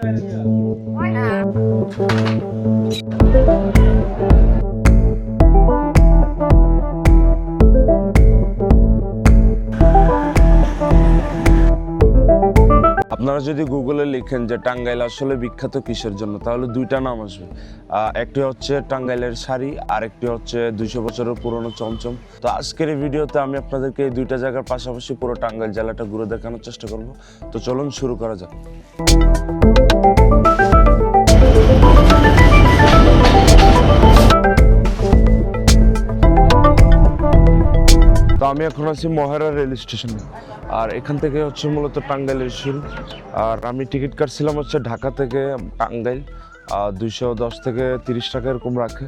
আপনারা যদি গুগলে লিখেন যে টাঙ্গাইল আসলে বিখ্যাত কিসের জন্য, তাহলে দুইটা নাম আসবে। একটি হচ্ছে টাঙ্গাইলের শাড়ি, আর একটি হচ্ছে 200 বছরের পুরনো চমচম। তো আজকের এই ভিডিওতে আমি আপনাদেরকে এই দুইটা জায়গার পাশাপাশি পুরো টাঙ্গাইল জেলাটা ঘুরে দেখানোর চেষ্টা করব। তো চলুন শুরু করা যাক। তো আমি এখন আছি মহেরা রেল স্টেশনে, আর এখান থেকে হচ্ছে মূলত টাঙ্গাইলের শুরু। আর আমি টিকিট কাটছিলাম হচ্ছে ঢাকা থেকে টাঙ্গাইল, 210 থেকে 30 টাকা এরকম রাখে।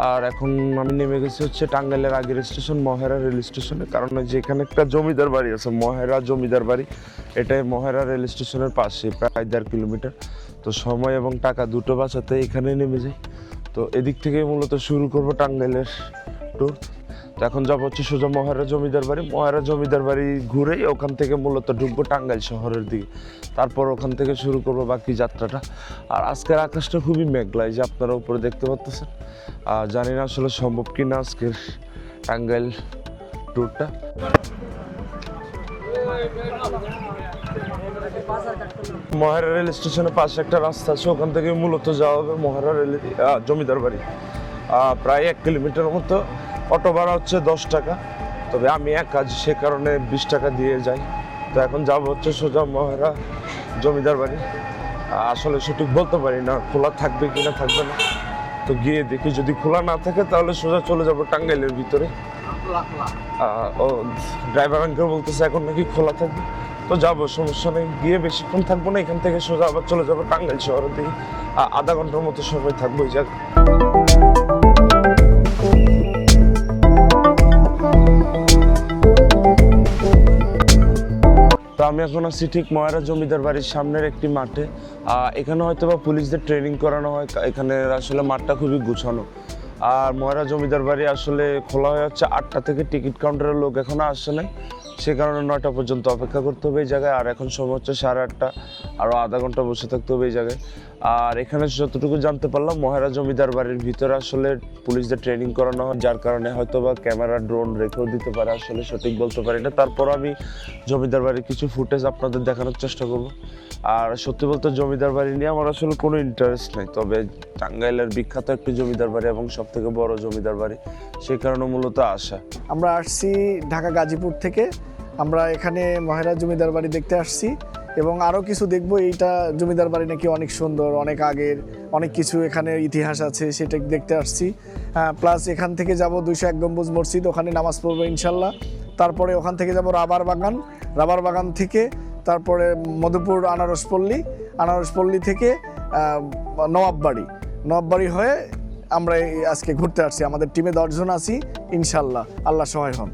আর এখন আমি নেমে গেছি হচ্ছে টাঙ্গাইলের আগের স্টেশন মহেরা রেল স্টেশনে, কারণ যে এখানে একটা জমিদার বাড়ি আছে, মহেরা জমিদার বাড়ি। এটাই মহেরা রেল স্টেশনের পাশে, প্রায় 1.5 কিলোমিটার। তো সময় এবং টাকা দুটো বাঁচাতে এখানে নেমে যাই। তো এদিক থেকে মূলত শুরু করবো টাঙ্গাইলের ট্যুর। তো এখন যাবো হচ্ছে সোজা মহেরা জমিদার বাড়ি। মহেরা জমিদার বাড়ি ঘুরেই ওখান থেকে মূলত ঢুকবো টাঙ্গাইল শহরের দিকে, তারপর ওখান থেকে শুরু করবো বাকি যাত্রাটা। আর আজকের আকাশটা খুবই মেঘলা, যে আপনারা উপরে দেখতে পাচ্ছেন। জানি না আসলে সম্ভব কি না আজকের টাঙ্গাইল ট্যুরটা। মহেরা রেল স্টেশনের পাশে একটা রাস্তা আছে, ওখান থেকে মূলত যাওয়া হবে মহেরা রেল জমিদার বাড়ি। প্রায় 1 কিলোমিটার মতো। অটো ভাড়া হচ্ছে 10 টাকা, তবে আমি একা, সে কারণে 20 টাকা দিয়ে যাই। তো এখন যাবো হচ্ছে সোজা মহেরা জমিদার বাড়ি। আসলে সঠিক বলতে পারি না খোলা থাকবে কিনা থাকবে না, তো গিয়ে দেখি। যদি খোলা না থাকে তাহলে সোজা চলে যাবো টাঙ্গাইলের ভিতরে। ও ড্রাইভার আঙ্কেল বলতেছে এখন নাকি খোলা থাকবে, তো যাবো, সমস্যা নেই। গিয়ে বেশিক্ষণ থাকবো না, এখান থেকে সোজা আবার চলে যাবো টাঙ্গাইল শহরের দিকে। আধা ঘন্টার মতো সময় থাকবো এই জায়গায়। তো আমি এখন আছি ঠিক মহেরা জমিদার বাড়ির সামনের একটি মাঠে। এখানে হয়তো বা পুলিশদের ট্রেনিং করানো হয়। এখানে আসলে মাঠটা খুবই গুছানো। আর মহেরা জমিদার বাড়ি আসলে খোলা হয়ে হচ্ছে 8টা থেকে। টিকিট কাউন্টারের লোক এখনো আসে নাই, সে কারণে 9টা পর্যন্ত অপেক্ষা করতে হবে এই জায়গায়। আর এখন সময় হচ্ছে 8:30, আরও আধা ঘন্টা বসে থাকতে হবে এই জায়গায়। আর এখানে যতটুকু জানতে পারলাম, মহেরা জমিদার বাড়ির ভিতরে আসলে পুলিশদের ট্রেনিং করানো হয়, যার কারণে হয়তো বা ক্যামেরা ড্রোন রেখেও দিতে পারে, আসলে সঠিক বলতে পারি না। তারপর আমি জমিদার বাড়ির কিছু ফুটেজ আপনাদের দেখানোর চেষ্টা করব। আর সত্যি বলতে জমিদার বাড়ি নিয়ে আমার আসলে কোনো ইন্টারেস্ট নেই, তবে টাঙ্গাইলের বিখ্যাত একটি জমিদার বাড়ি এবং সব থেকে বড় জমিদার বাড়ি, সেই কারণে মূলত আসা। আমরা আসছি ঢাকা গাজীপুর থেকে। আমরা এখানে মহেরা জমিদার বাড়ি দেখতে আসছি এবং আরও কিছু দেখবো। এইটা জমিদার বাড়ি নাকি অনেক সুন্দর, অনেক আগের, অনেক কিছু এখানে ইতিহাস আছে, সেটা দেখতে আসছি। প্লাস এখান থেকে যাব 201 গম্বুজ মসজিদ, ওখানে নামাজ পড়বো ইনশাল্লাহ। তারপরে ওখান থেকে যাব রাবার বাগান, রাবার বাগান থেকে তারপরে মধুপুর আনারসপল্লী থেকে নবাববাড়ি হয়ে আমরা আজকে ঘুরতে আসছি। আমাদের টিমে 10 জন আছি ইনশাল্লাহ, আল্লাহ সহায় হন।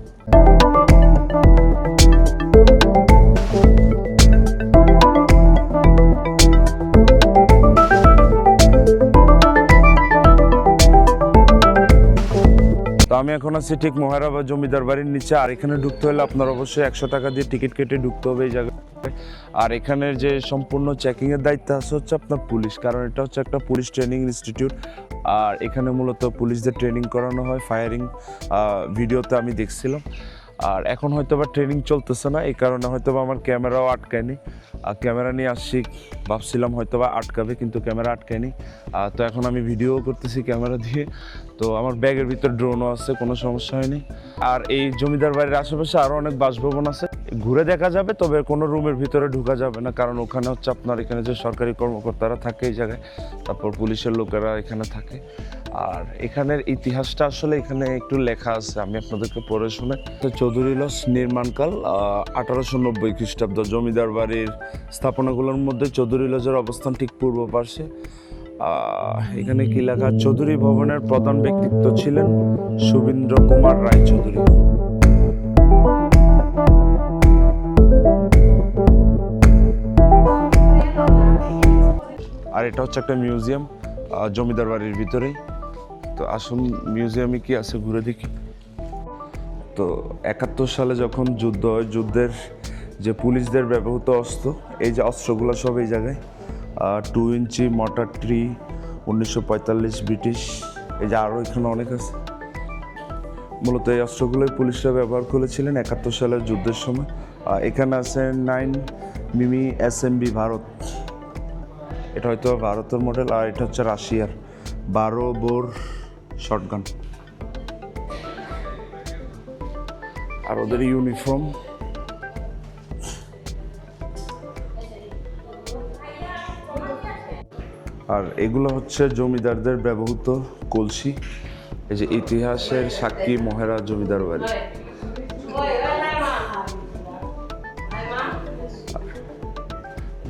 তো আমি এখন আছি ঠিক মহেরা বা জমিদার বাড়ির নিচে। আর এখানে ঢুকতে হলে আপনার অবশ্যই 100 টাকা দিয়ে টিকিট কেটে ঢুকতে হবে এই জায়গায়। আর এখানের যে সম্পূর্ণ চেকিংয়ের দায়িত্ব আছে হচ্ছে আপনার পুলিশ, কারণ এটা হচ্ছে একটা পুলিশ ট্রেনিং ইনস্টিটিউট। আর এখানে মূলত পুলিশদের ট্রেনিং করানো হয়, ফায়ারিং ভিডিওতে আমি দেখছিলাম। আর এখন হয়তো বা ট্রেনিং চলতেছে না, এই কারণে হয়তো বা আমার ক্যামেরাও আটকায়নি। ক্যামেরা নিয়ে আসছি, ভাবছিলাম হয়তো বা আটকাবে, কিন্তু ক্যামেরা আটকায়নি। তো এখন আমি ভিডিও করতেছি ক্যামেরা দিয়ে। তো আমার ব্যাগের ভিতর ড্রোনও আছে, কোনো সমস্যা হয়নি। আর এই জমিদার বাড়ির আশেপাশে আরও অনেক বাসভবন আছে, ঘুরে দেখা যাবে, তবে কোনো রুমের ভিতরে ঢোকা যাবে না, কারণ ওখানে হচ্ছে আপনার এখানে যে সরকারি কর্মকর্তারা থাকে এই জায়গায়, তারপর পুলিশের লোকেরা এখানে থাকে। আর এখানের ইতিহাসটা আসলে এখানে একটু লেখা আছে, আমি আপনাদেরকে পড়ে শোনাই। চৌধুরী লজ নির্মাণকাল 1890 খ্রিস্টাব্দ। জমিদার বাড়ির স্থাপনাগুলোর মধ্যে চৌধুরী লজের অবস্থান ঠিক পূর্ব পার্শ্বে। এখানে কি লেখা? চৌধুরী ভবনের প্রধান ব্যক্তিত্ব ছিলেন সুবীন্দ্র কুমার রায় চৌধুরী। আর এটা হচ্ছে একটা মিউজিয়াম জমিদার বাড়ির ভিতরেই। তো আসুন মিউজিয়ামে কি আছে ঘুরে দেখি। তো 71 সালে যখন যুদ্ধ হয়, যুদ্ধের যে পুলিশদের ব্যবহৃত অস্ত্র, এই যে অস্ত্রগুলো সব এই জায়গায়। 2 ইঞ্চি মটার ট্রি 1945 ব্রিটিশ। এই যে আরও এখানে অনেক আছে। মূলত এই অস্ত্রগুলোই পুলিশরা ব্যবহার করেছিলেন 71 সালের যুদ্ধের সময়। এখানে আছে 9 মিমি SMB ভারত, এটা হয়তো ভারতের মডেল, আর এটা হচ্ছে রাশিয়ার 12 বোর শটগান। আর ওদের ইউনিফর্ম। আর এগুলো হচ্ছে জমিদারদের ব্যবহৃত কলসি। এই যে ইতিহাসের সাক্ষী মহেরা জমিদার বাড়ি।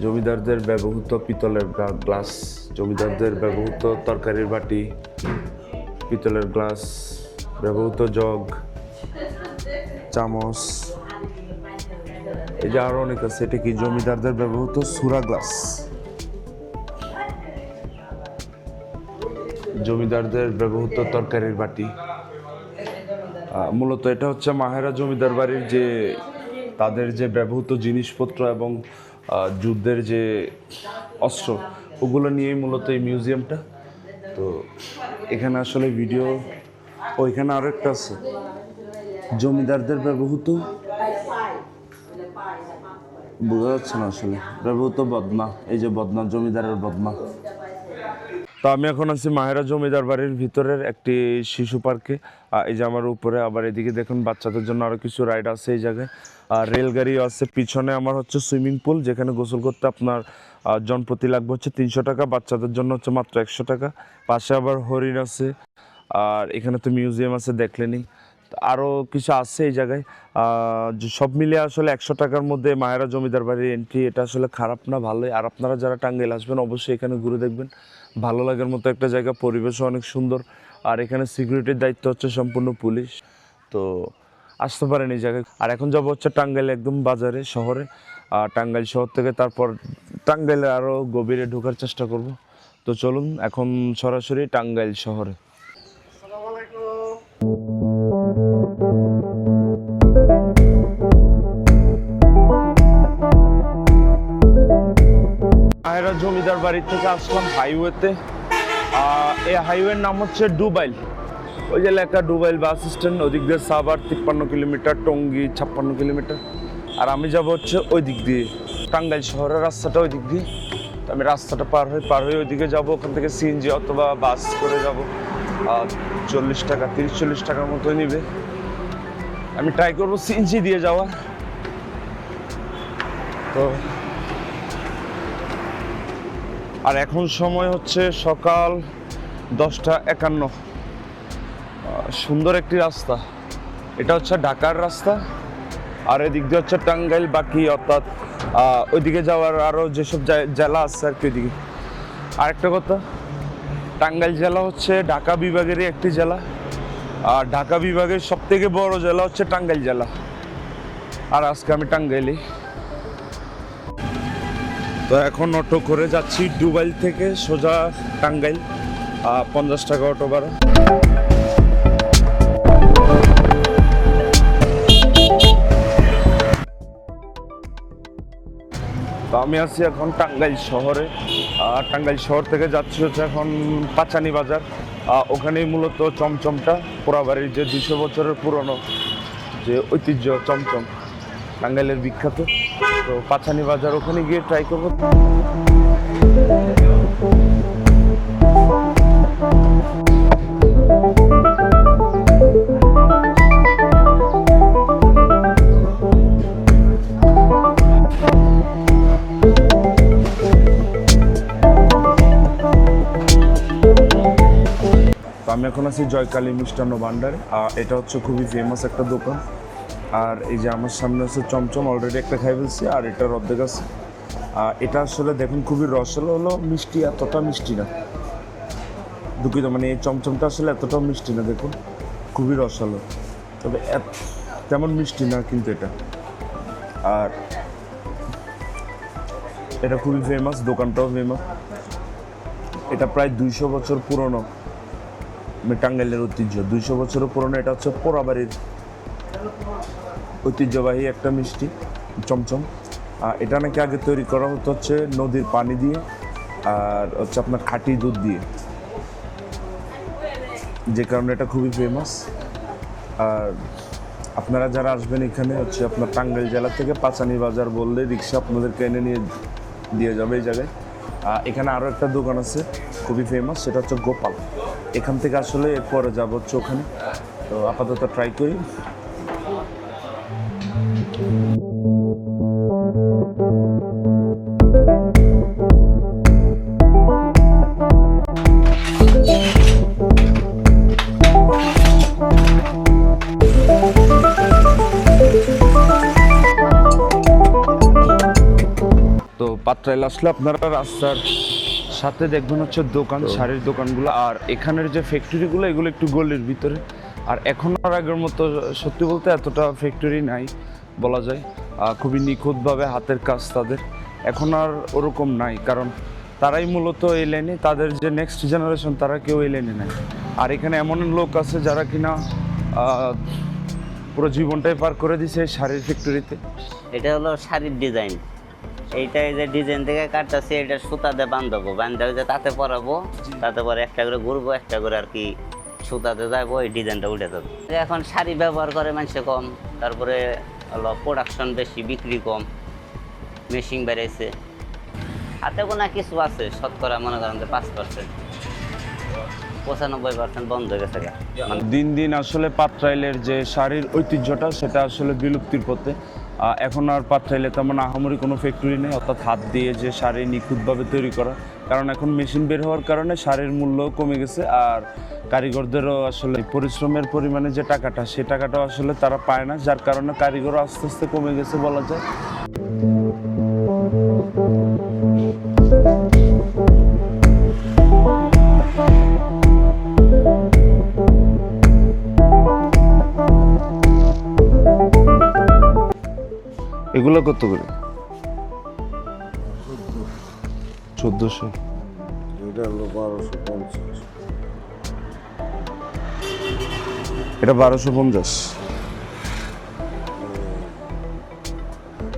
জমিদারদের ব্যবহৃত পিতলের গ্লাস, জমিদারদের ব্যবহৃত তরকারির বাটি, পিতলের গ্লাস, ব্যবহৃত জগ, চামচ। এই যে আরো অনেক আছে। এটা কি জমিদারদের ব্যবহৃত সুরা গ্লাস, জমিদারদের ব্যবহৃত তরকারির বাটি। মূলত এটা হচ্ছে মাহেরা জমিদার বাড়ির যে তাদের যে ব্যবহৃত জিনিসপত্র এবং যুদ্ধের যে অস্ত্র, ওগুলো নিয়েই মূলত এই মিউজিয়ামটা। তো এখানে আসলে ভিডিও, ওইখানে আরও একটা আছে জমিদারদের ব্যবহৃত, বোঝা যাচ্ছে না আসলে, ব্যবহৃত বদনা। এই যে বদনা, জমিদারের বদনা। তো আমি এখন আছি মাহেরা জমিদার বাড়ির ভিতরের একটি শিশু পার্কে। এই যে আমার উপরে, আবার এদিকে দেখুন বাচ্চাদের জন্য আরও কিছু রাইড আছে এই জায়গায়। আর রেলগাড়িও আছে। পিছনে আমার হচ্ছে সুইমিং পুল, যেখানে গোসল করতে আপনার জনপ্রতি লাগবে হচ্ছে 300 টাকা, বাচ্চাদের জন্য হচ্ছে মাত্র 100 টাকা। পাশে আবার হরিণ আছে। আর এখানে তো মিউজিয়াম আছে, দেখলেনি। আরও কিছু আছে এই জায়গায়। সব মিলিয়ে আসলে 100 টাকার মধ্যে মাহেরা জমিদার বাড়ির এন্ট্রি। এটা আসলে খারাপ না, ভালোই। আর আপনারা যারা টাঙ্গাইল আসবেন অবশ্যই এখানে ঘুরে দেখবেন, ভালো লাগার মতো একটা জায়গা, পরিবেশও অনেক সুন্দর। আর এখানে সিকিউরিটির দায়িত্ব হচ্ছে সম্পূর্ণ পুলিশ। তো আসতে পারেন এই জায়গায়। আর এখন যাবো হচ্ছে টাঙ্গাইল একদম বাজারে, শহরে। টাঙ্গাইল শহর থেকে তারপর টাঙ্গাইলে আরও গভীরে ঢোকার চেষ্টা করব। তো চলুন এখন সরাসরি টাঙ্গাইল শহরে। মাহেরা জমিদার বাড়ি থেকে আসলাম হাইওয়েতে। এই হাইওয়ের নাম হচ্ছে ডুবাইল। ওই যে লেখা ডুবাইল বাস স্ট্যান্ড। ওদিক দিয়ে সাভার 53 কিলোমিটার, টঙ্গী 56 কিলোমিটার। আর আমি যাব হচ্ছে ওই দিক দিয়ে, টাঙ্গাইল শহরের রাস্তাটা ওই দিক দিয়ে। তো আমি রাস্তাটা পার হয়ে ওইদিকে যাবো। ওখান থেকে সিএনজি অথবা বাস করে যাব। 40 টাকা, 30-40 টাকার মতোই নিবে। আমি ট্রাই করবো সিএনজি দিয়ে যাওয়া। তো আর এখন সময় হচ্ছে সকাল 10:51। সুন্দর একটি রাস্তা। এটা হচ্ছে ঢাকার রাস্তা। আর এদিক দিয়ে হচ্ছে টাঙ্গাইল বাকি, অর্থাৎ ওইদিকে যাওয়ার আরও যেসব জেলা আছে আর কি ওইদিকে। আরেকটা কথা, টাঙ্গাইল জেলা হচ্ছে ঢাকা বিভাগেরই একটি জেলা। আর ঢাকা বিভাগের সবথেকে বড় জেলা হচ্ছে টাঙ্গাইল জেলা। আর আজকে আমি টাঙ্গাইলে। তো এখন অটো করে যাচ্ছি ডুবাইল থেকে সোজা টাঙ্গাইল। 50 টাকা অটো ভাড়া। তো আমি আছি এখন টাঙ্গাইল শহরে। টাঙ্গাইল শহর থেকে যাচ্ছি হচ্ছে এখন পাচানি বাজার। ওখানেই মূলত চমচমটা, পোড়াবাড়ির যে 200 বছরের পুরনো যে ঐতিহ্য চমচম, টাঙ্গাইলের বিখ্যাত। তো পাচানি বাজার, ওখানে গিয়ে ট্রাই করবো। আমি এখন আছি জয়কালী মিষ্টান্ন ভান্ডারে। এটা হচ্ছে খুবই ফেমাস একটা দোকান। আর এই যে আমার সামনে আছে চমচম, অলরেডি একটা খাই ফেলছি, আর এটার অর্ধেক আছে। এটা আসলে দেখুন খুবই রসালো, হলো মিষ্টি, এতটা মিষ্টি না, দুঃখিত, মানে এই চমচমটা আসলে এতটাও মিষ্টি না, দেখুন খুবই রসালো, তবে তেমন মিষ্টি না কিন্তু এটা। আর এটা খুবই ফেমাস, দোকানটাও ফেমাস। এটা প্রায় 200 বছর পুরনো, টাঙ্গাইলের ঐতিহ্য 200 বছরের পুরনো। এটা হচ্ছে পোড়াবাড়ির ঐতিহ্যবাহী একটা মিষ্টি চমচম। এটা নাকি আগে তৈরি করা হতো হচ্ছে নদীর পানি দিয়ে, আর হচ্ছে আপনার খাঁটি দুধ দিয়ে, যে কারণে এটা খুবই ফেমাস। আর আপনারা যারা আসবেন এখানে হচ্ছে আপনার টাঙ্গাইল জেলা থেকে পাঁচানি বাজার বললে রিক্সা আপনাদেরকে এনে নিয়ে দিয়ে যাবে এই জায়গায়। এখানে আরও একটা দোকান আছে খুবই ফেমাস, সেটা হচ্ছে গোপাল। এখান থেকে আসলে এরপরে যাবো হচ্ছে ওখানে, তো আপাতত ট্রাই করি। তো পাত্রাইল আসলে আপনারা রাস্তার সাথে দেখবেন হচ্ছে দোকান, শাড়ির দোকানগুলো, আর এখানের যে ফ্যাক্টরিগুলো এগুলো একটু গলির ভিতরে। আর এখন আর আগের মতো সত্যি বলতে এতটা ফ্যাক্টরি নাই বলা যায়, খুবই নিখুঁতভাবে হাতের কাজ তাদের, এখন আর ওরকম নাই, কারণ তারাই মূলত এই লাইনে, তাদের যে নেক্সট জেনারেশন তারা কেউ এই লাইনে নাই। আর এখানে এমন লোক আছে যারা কিনা পুরো জীবনটাই পার করে দিছে এই শাড়ির ফ্যাক্টরিতে। এটা হলো শাড়ির ডিজাইন, এইটা এই যে ডিজাইন থেকে কাটতেছি, এটা সুতা দিয়ে বাঁধবো, বাঁধতে যে তাতে পরাবো, তাতে পরে একটা করে ঘুরবো, একটা করে আর কি সুতাতে যাবো, এই ডিজাইনটা উঠে যাবে। এখন শাড়ি ব্যবহার করে মানুষে কম, তারপরে হলো প্রোডাকশন বেশি, বিক্রি কম, মেশিন বেড়েছে, হাতে গোনা কিছু আছে, শতকরা মনে করেন যে 5%, 95% বন্ধ হয়ে গেছে। দিন দিন আসলে পাত্রাইলের যে শাড়ির ঐতিহ্যটা সেটা আসলে বিলুপ্তির পথে। এখন আর পাত্রাইলে তেমন আহামরি কোনো ফ্যাক্টরি নেই, অর্থাৎ হাত দিয়ে যে শাড়ি নিখুঁতভাবে তৈরি করা, কারণ এখন মেশিন বের হওয়ার কারণে শাড়ির মূল্য কমে গেছে। আর কারিগরদেরও আসলে পরিশ্রমের পরিমাণে যে টাকাটা, সে টাকাটাও আসলে তারা পায় না, যার কারণে কারিগরও আস্তে আস্তে কমে গেছে বলা যায়। এগুলো কত করে? 1400। এটা হলো 1250। এটা 1250।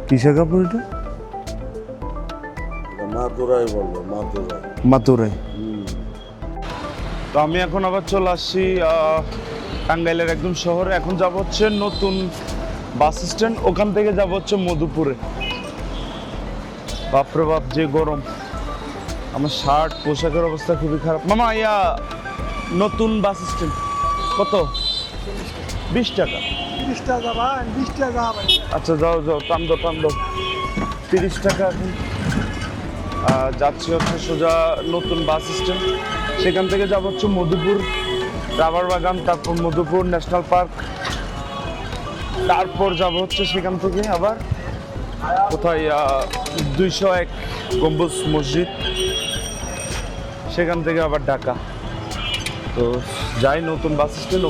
কিসের কাপড় এটা? মাতুরাই বললো, মাতুরাই। মাতুরাই। তো আমি এখন আবার চলে আসছি টাঙ্গাইলের একদম শহরে। এখন যাব হচ্ছে নতুন বাস স্ট্যান্ড, ওখান থেকে যাব হচ্ছে মধুপুরে। বাপরে বাপ যে গরম, আমার শার্ট পোশাকের অবস্থা খুবই খারাপ। মামা নতুন বাস স্ট্যান্ড কত? 20 টাকা। 20 টাকা ভাই, 20 টাকা ভাই। আচ্ছা যাও টান দাও 30 টাকা। এখন যাচ্ছি হচ্ছে সোজা নতুন বাস স্ট্যান্ড, সেখান থেকে যাব হচ্ছে মধুপুর রাবার বাগান, তারপর মধুপুর ন্যাশনাল পার্ক, তারপর যাব হচ্ছে সেখান থেকে আবার কোথায় 201 গম্বুজ মসজিদ, সেখান থেকে আবার ঢাকা। তো যাই নতুন বাস স্ট্যান্ড।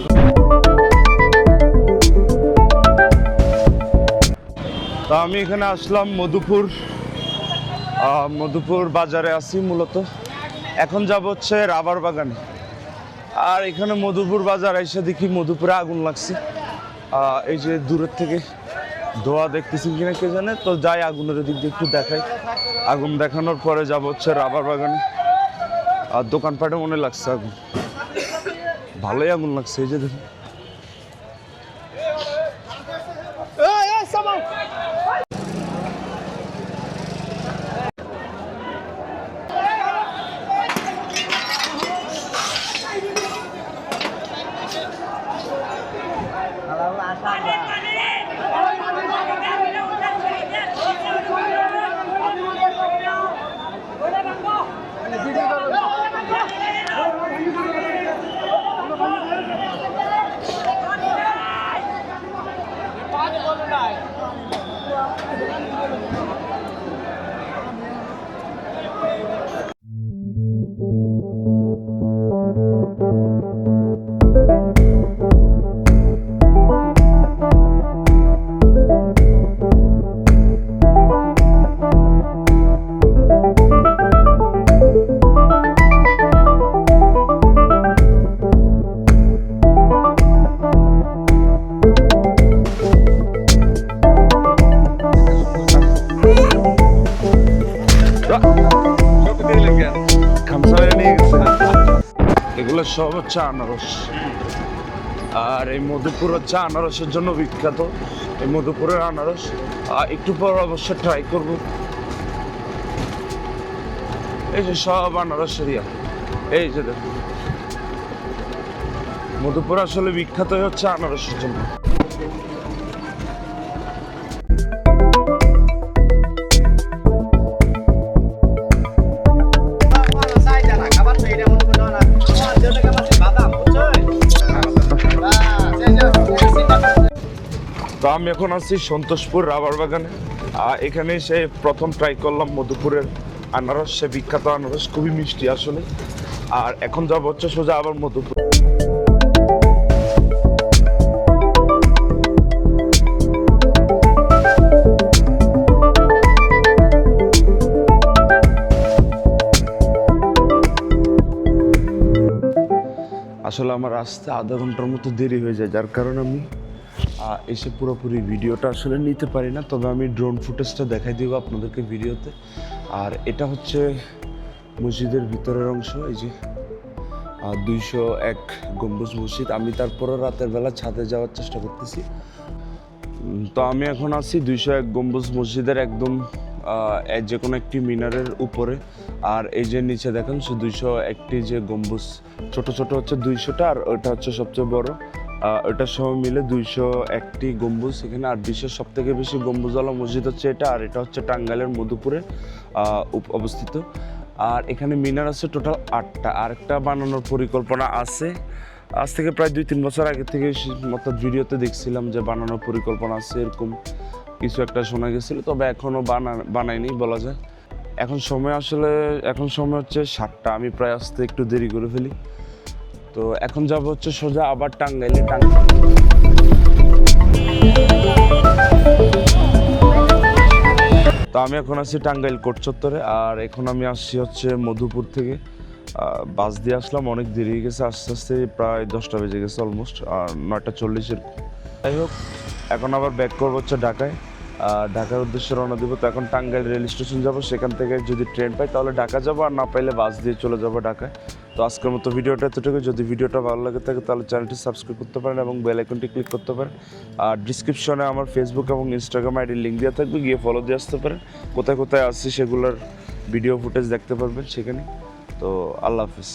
তো আমি এখানে আসলাম মধুপুর বাজারে আছি মূলত। এখন যাব হচ্ছে রাবার বাগানে। আর এখানে মধুপুর বাজার এসে দেখি মধুপুরে আগুন লাগছে, এই যে দূরের থেকে ধোয়া দেখতেছি কিনা কে জানে। তো যাই আগুনের দিক দিয়ে একটু দেখাই। আগুন দেখানোর পরে যাব হচ্ছে রাবার বাগানে। আর দোকানপাটে মনে লাগছে আগুন, ভালোই আগুন লাগছে, এই যে দেখুন। এগুলো সব হচ্ছে আনারস। আর এই মধুপুর হচ্ছে আনারসের জন্য বিখ্যাত। এই মধুপুরের আনারস একটু পর অবশ্য ট্রাই করব। এই যে সব আনারসের ইয়া, এই যে দেখুন মধুপুর আসলে বিখ্যাতই হচ্ছে আনারসের জন্য। তো আমি এখন আছি সন্তোষপুর রাবার বাগানে। এখানে এসে প্রথম ট্রাই করলাম মধুপুরের আনারস, সে বিখ্যাত আনারস, খুবই মিষ্টি আসলে। আর এখন যাব হচ্ছে সোজা আবার মধুপুর। আসলে আমার আসতে আধা ঘন্টার মতো দেরি হয়ে যায়, যার কারণে আমি এসে পুরোপুরি ভিডিওটা আসলে নিতে পারি না। তবে আমি ড্রোন ফুটেজটা দেখাই দিব আপনাদেরকে ভিডিওতে। আর এটা হচ্ছে মসজিদের ভিতরের অংশ, এই যে 201 গম্বুজ মসজিদ। আমি তারপরে রাতের বেলা ছাদে যাওয়ার চেষ্টা করতেছি। তো আমি এখন আছি 201 গম্বুজ মসজিদের একদম যে কোনো একটি মিনারের উপরে। আর এই যে নিচে দেখেন 201টি যে গম্বুজ, ছোট ছোট হচ্ছে 200টা, আর ওটা হচ্ছে সবচেয়ে বড়। ওটা সব মিলে 201টি গম্বুজ এখানে। আর বিশ্বের সব থেকে বেশি গম্বুজওয়ালা মসজিদ হচ্ছে এটা। আর এটা হচ্ছে টাঙ্গাইলের মধুপুরে অবস্থিত। আর এখানে মিনার আছে টোটাল 8টা। আরেকটা বানানোর পরিকল্পনা আছে, আজ থেকে প্রায় 2-3 বছর আগে থেকে অর্থাৎ ভিডিওতে দেখছিলাম যে বানানোর পরিকল্পনা আছে, এরকম কিছু একটা শোনা গেছিলো। তবে এখনও বানায়নি বলা যায়। এখন সময় হচ্ছে 7টা। আমি প্রায় আসতে একটু দেরি করে ফেলি। তো এখন যাব হচ্ছে সোজা আবার টাঙ্গাইলে। তো আমি এখন আছি টাঙ্গাইল কোট চত্বরে। আর এখন আমি আসছি হচ্ছে মধুপুর থেকে। বাস দিয়ে আসলাম, অনেক দেরি হয়ে গেছে, আস্তে আস্তে প্রায় 10টা বেজে গেছে অলমোস্ট, আর 9:40। যাই হোক, এখন আবার ব্যাক করবো হচ্ছে ঢাকায়। ঢাকার উদ্দেশ্যে রওনা দেবো। তো এখন টাঙ্গাইল রেল স্টেশন যাব, সেখান থেকে যদি ট্রেন পাই তাহলে ঢাকা যাবো, আর না পাইলে বাস দিয়ে চলে যাবো ঢাকায়। তো আজকের মতো ভিডিওটা এতটুকু। যদি ভিডিওটা ভালো লাগে থাকে তাহলে চ্যানেলটি সাবস্ক্রাইব করতে পারেন এবং বেল আইকনটি ক্লিক করতে পারেন। আর ডিসক্রিপশনে আমার ফেসবুক এবং ইনস্টাগ্রাম আইডির লিঙ্ক দেওয়া থাকবে, গিয়ে ফলো দিয়ে আসতে পারেন। কোথায় কোথায় আসছি সেগুলোর ভিডিও ফুটেজ দেখতে পারবেন সেখানে। তো আল্লাহ হাফিজ।